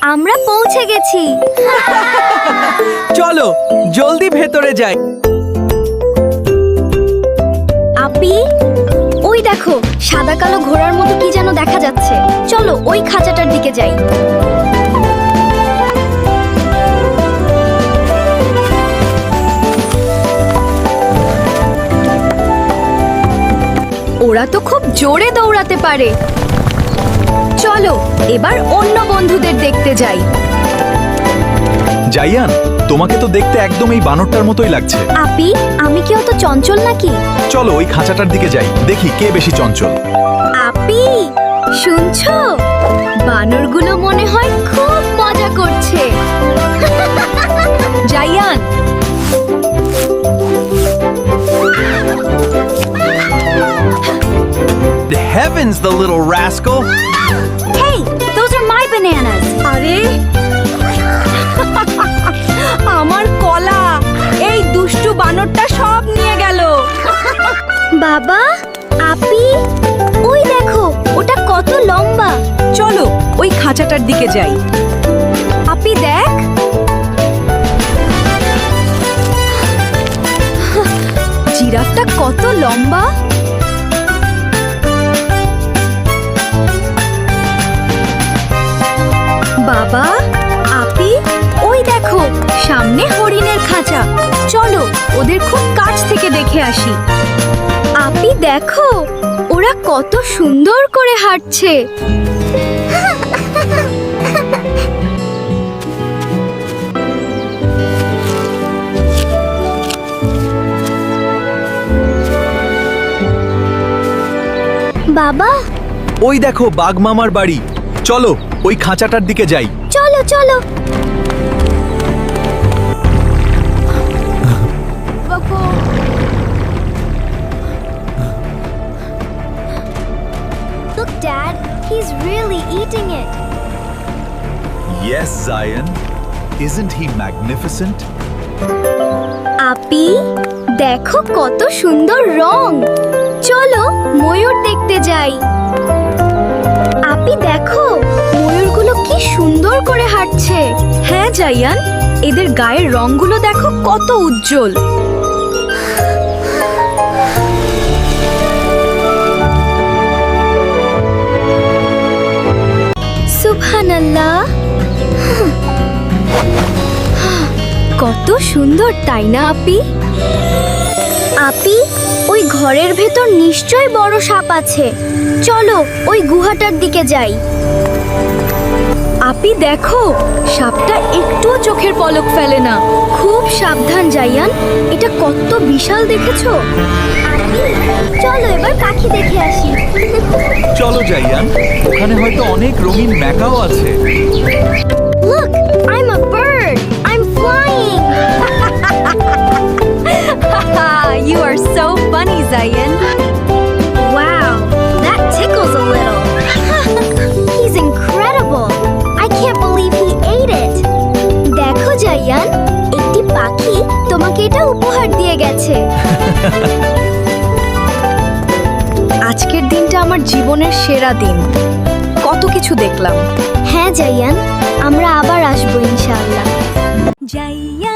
আমরা পৌঁছে গেছি। চলো জলদি ভেতরে যাই। আপি, ওই দেখো সাদা কালো ঘোড়ার মতো কি যেন দেখা যাচ্ছে। চলো ওই খাঁচাটার দিকে যাই। ওরা তো খুব জোরে দৌড়াতে পারে। চলো এবার অন্য বন্ধুদের দেখতে যাই। জাইয়ান, তোমাকে তো দেখতে একদম এই বানরটার মতোই লাগছে। আপি, আমি কি অত চঞ্চল নাকি? চলো ওই খাঁচাটার দিকে যাই, দেখি কে বেশি চঞ্চল। আপি, শুনছো? বানরগুলো মনে হয় খুব মজা করছে। জাইয়ান, The heavens, the little rascal! Hey, those are my bananas. আরে আমার কলা, এই দুষ্টু বানরটা সব নিয়ে গেল। বাবা, আপি, ওই দেখো ওটা কত লম্বা। চলো ওই খাঁচাটার দিকে যাই। আপি দেখ, জিরাফটা কত লম্বা। বাবা, আপি, ওই দেখো সামনে হরিণের খাঁচা। চলো ওদের খুব কাছ থেকে দেখে আসি। আপি দেখো, ওরা কত সুন্দর করে হাঁটছে। বাবা, ওই দেখো বাঘ মামার বাড়ি। চলো ওই খাঁচাটার দিকে যাই। চলো চলো। Look, Dad, he's really eating it. Yes, Zayan. Isn't he magnificent? আপি, দেখো কত সুন্দর রং। চলো ময়ূর দেখতে যাই। আপি দেখো, ময়ূরগুলো কি সুন্দর করে হাঁটছে। হ্যাঁ জাইয়ান, এদের গায়ের রংগুলো দেখো কত উজ্জ্বল। সুবহানাল্লাহ, কত সুন্দর তাই না আপি? আপি, ওই ঘরের ভেতর নিশ্চয় বড় সাপ আছে। চলো ওই গুহাটার দিকে যাই। আপি দেখো, সাপটা একটুও চোখের পলক ফেলে না। খুব সাবধান জাইয়ান, এটা কত বিশাল দেখেছো? আপি, চলো এবার পাখি দেখে আসি। চলো জাইয়ান, ওখানে হয়তো অনেক রঙিন ম্যাকাও আছে। Look, I'm a bird. I'm flying. You are so funny, Zayan. Wow, that tickles a little. He's incredible. I can't believe he ate it. দেখো জাইয়ান, একটি পাখি তোমাকে এটা উপহার দিয়ে গেছে। আজকের দিনটা আমার জীবনের সেরা দিন। কত কিছু দেখলাম। হ্যাঁ জাইয়ান, আমরা আবার আসবো ইনশাআল্লাহ। জাইয়ান।